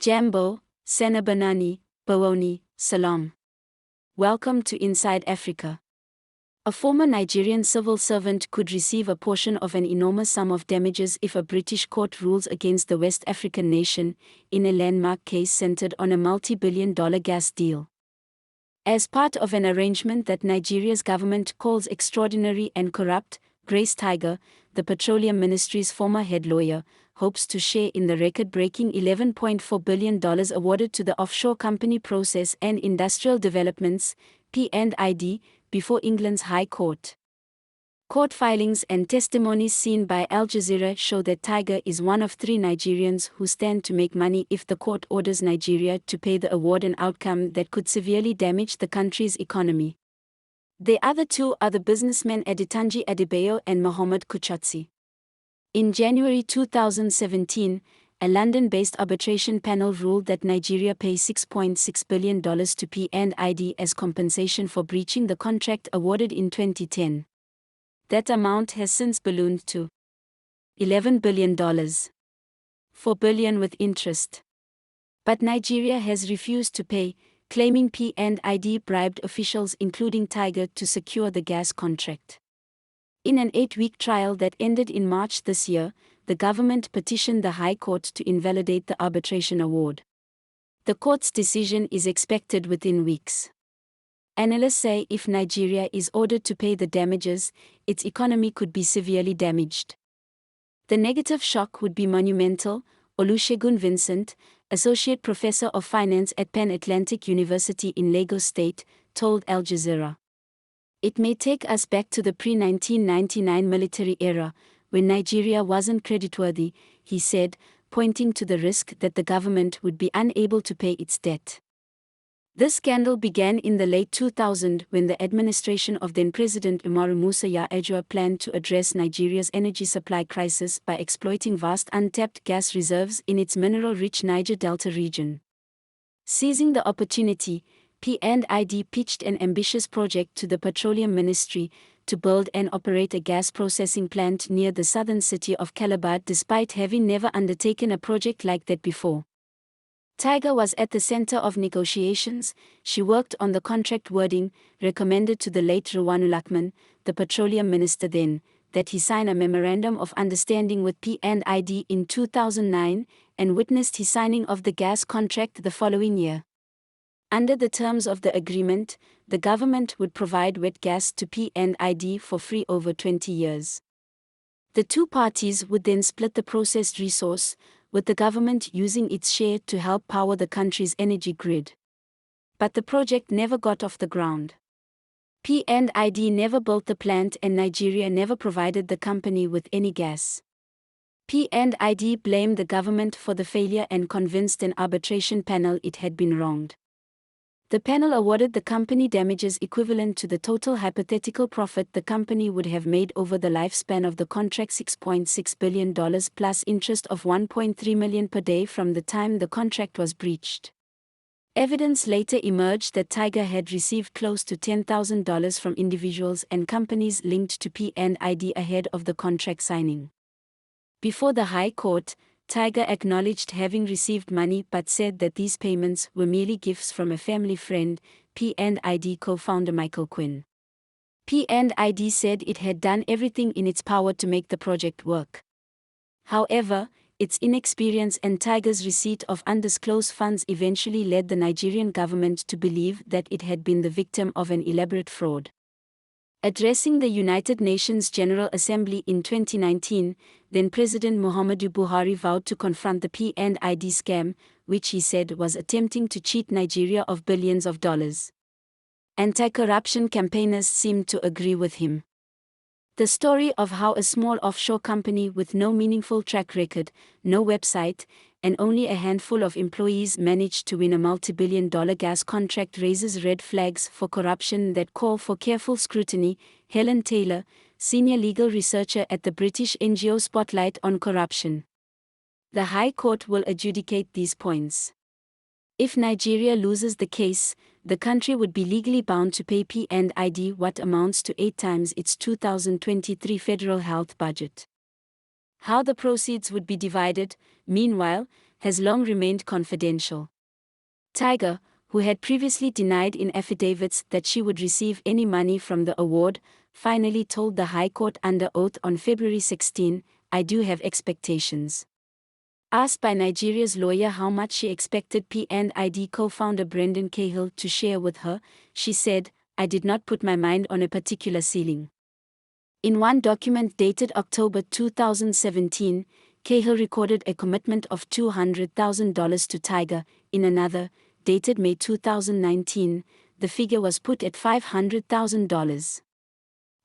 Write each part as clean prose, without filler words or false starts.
Jambo, Senabanani, Bawoni, Salam. Welcome to Inside Africa. A former Nigerian civil servant could receive a portion of an enormous sum of damages if a British court rules against the West African nation, in a landmark case centered on a multi-billion-dollar gas deal. As part of an arrangement that Nigeria's government calls extraordinary and corrupt, Grace Tiger, the Petroleum Ministry's former head lawyer, hopes to share in the record-breaking $11.4 billion awarded to the offshore company Process and Industrial Developments, P&ID, before England's High Court. Court filings and testimonies seen by Al Jazeera show that Tiger is one of 3 Nigerians who stand to make money if the court orders Nigeria to pay the award, an outcome that could severely damage the country's economy. The other 2 are the businessmen Adetunji Adebayo and Mohammed Kuchotsi. In January 2017, a London-based arbitration panel ruled that Nigeria pay $6.6 billion to P&ID as compensation for breaching the contract awarded in 2010. That amount has since ballooned to $11 billion. $4 billion with interest. But Nigeria has refused to pay, claiming P&ID bribed officials including Tiger to secure the gas contract. In an 8-week trial that ended in March this year, the government petitioned the High Court to invalidate the arbitration award. The court's decision is expected within weeks. Analysts say if Nigeria is ordered to pay the damages, its economy could be severely damaged. The negative shock would be monumental, Olusegun Vincent, Associate Professor of Finance at Pan Atlantic University in Lagos State, told Al Jazeera. It may take us back to the pre-1999 military era, when Nigeria wasn't creditworthy, he said, pointing to the risk that the government would be unable to pay its debt. This scandal began in the late 2000s when the administration of then-President Umaru Musa Yar'Adua planned to address Nigeria's energy supply crisis by exploiting vast untapped gas reserves in its mineral-rich Niger Delta region. Seizing the opportunity, P&ID pitched an ambitious project to the Petroleum Ministry to build and operate a gas processing plant near the southern city of Calabar despite having never undertaken a project like that before. Tiger was at the center of negotiations. She worked on the contract wording, recommended to the late Rwanulakman, the petroleum minister then, that he sign a memorandum of understanding with P&ID in 2009, and witnessed his signing of the gas contract the following year. Under the terms of the agreement, the government would provide wet gas to P&ID for free over 20 years. The 2 parties would then split the processed resource, with the government using its share to help power the country's energy grid. But the project never got off the ground. P&ID never built the plant and Nigeria never provided the company with any gas. P&ID blamed the government for the failure and convinced an arbitration panel it had been wronged. The panel awarded the company damages equivalent to the total hypothetical profit the company would have made over the lifespan of the contract, $6.6 billion plus interest of $1.3 million per day from the time the contract was breached. Evidence later emerged that Tiger had received close to $10,000 from individuals and companies linked to P&ID ahead of the contract signing. Before the High Court, Tiger acknowledged having received money but said that these payments were merely gifts from a family friend, P&ID co-founder Michael Quinn. P&ID said it had done everything in its power to make the project work. However, its inexperience and Tiger's receipt of undisclosed funds eventually led the Nigerian government to believe that it had been the victim of an elaborate fraud. Addressing the United Nations General Assembly in 2019, then-President Muhammadu Buhari vowed to confront the P&ID scam, which he said was attempting to cheat Nigeria of billions of dollars. Anti-corruption campaigners seemed to agree with him. The story of how a small offshore company with no meaningful track record, no website, and only a handful of employees managed to win a multi-billion-dollar gas contract raises red flags for corruption that call for careful scrutiny. Helen Taylor, senior legal researcher at the British NGO Spotlight on Corruption. The High Court will adjudicate these points. If Nigeria loses the case, the country would be legally bound to pay P&ID what amounts to 8 times its 2023 federal health budget. How the proceeds would be divided, meanwhile, has long remained confidential. Tiger, who had previously denied in affidavits that she would receive any money from the award, finally told the High Court under oath on February 16, "I do have expectations." Asked by Nigeria's lawyer how much she expected P&ID co-founder Brendan Cahill to share with her, she said, "I did not put my mind on a particular ceiling." In one document dated October 2017, Cahill recorded a commitment of $200,000 to Tiger. In another, dated May 2019, the figure was put at $500,000.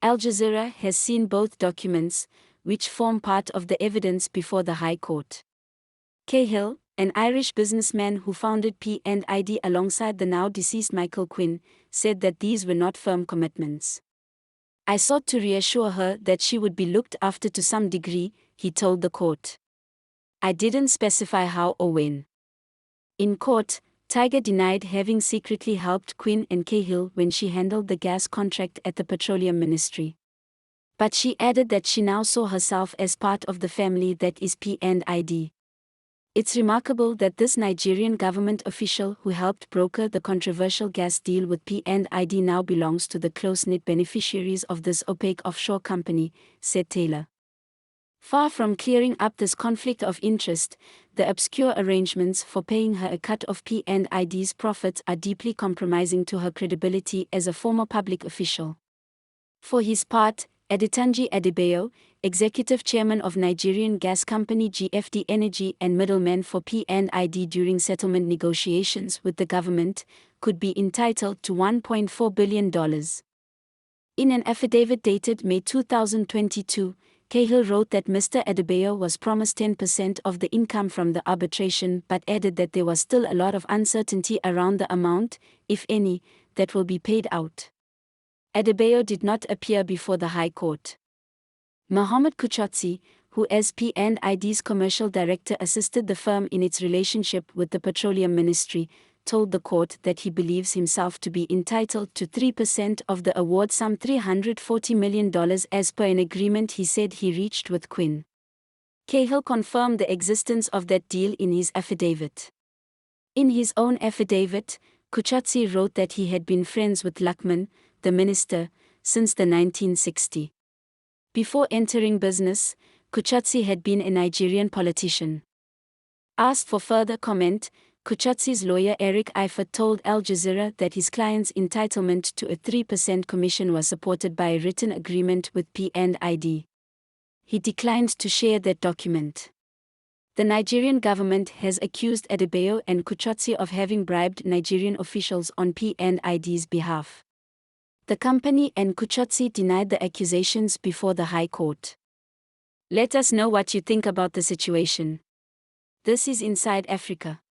Al Jazeera has seen both documents, which form part of the evidence before the High Court. Cahill, an Irish businessman who founded P&ID alongside the now-deceased Michael Quinn, said that these were not firm commitments. "I sought to reassure her that she would be looked after to some degree," he told the court. "I didn't specify how or when." In court, Tiger denied having secretly helped Quinn and Cahill when she handled the gas contract at the Petroleum Ministry. But she added that she now saw herself as part of the family that is P&ID. It's remarkable that this Nigerian government official who helped broker the controversial gas deal with P&ID now belongs to the close-knit beneficiaries of this opaque offshore company, said Taylor. Far from clearing up this conflict of interest, the obscure arrangements for paying her a cut of P&ID's profits are deeply compromising to her credibility as a former public official. For his part, Adetunji Adebayo, executive chairman of Nigerian gas company GFD Energy and middleman for P&ID during settlement negotiations with the government, could be entitled to $1.4 billion. In an affidavit dated May 2022, Cahill wrote that Mr. Adebayo was promised 10% of the income from the arbitration but added that there was still a lot of uncertainty around the amount, if any, that will be paid out. Adebayo did not appear before the High Court. Mohammed Kuchotsi, who as P&ID's commercial director assisted the firm in its relationship with the Petroleum Ministry, told the court that he believes himself to be entitled to 3% of the award, some $340 million, as per an agreement he said he reached with Quinn. Cahill confirmed the existence of that deal in his affidavit. In his own affidavit, Kuchotsi wrote that he had been friends with Luckman, the minister, since the 1960s. Before entering business, Kuchotsi had been a Nigerian politician. Asked for further comment, Kuchotsi's lawyer Eric Eifert told Al Jazeera that his client's entitlement to a 3% commission was supported by a written agreement with P&ID. He declined to share that document. The Nigerian government has accused Adebayo and Kuchotsi of having bribed Nigerian officials on P&ID's behalf. The company and Kuchotsi denied the accusations before the High Court. Let us know what you think about the situation. This is Inside Africa.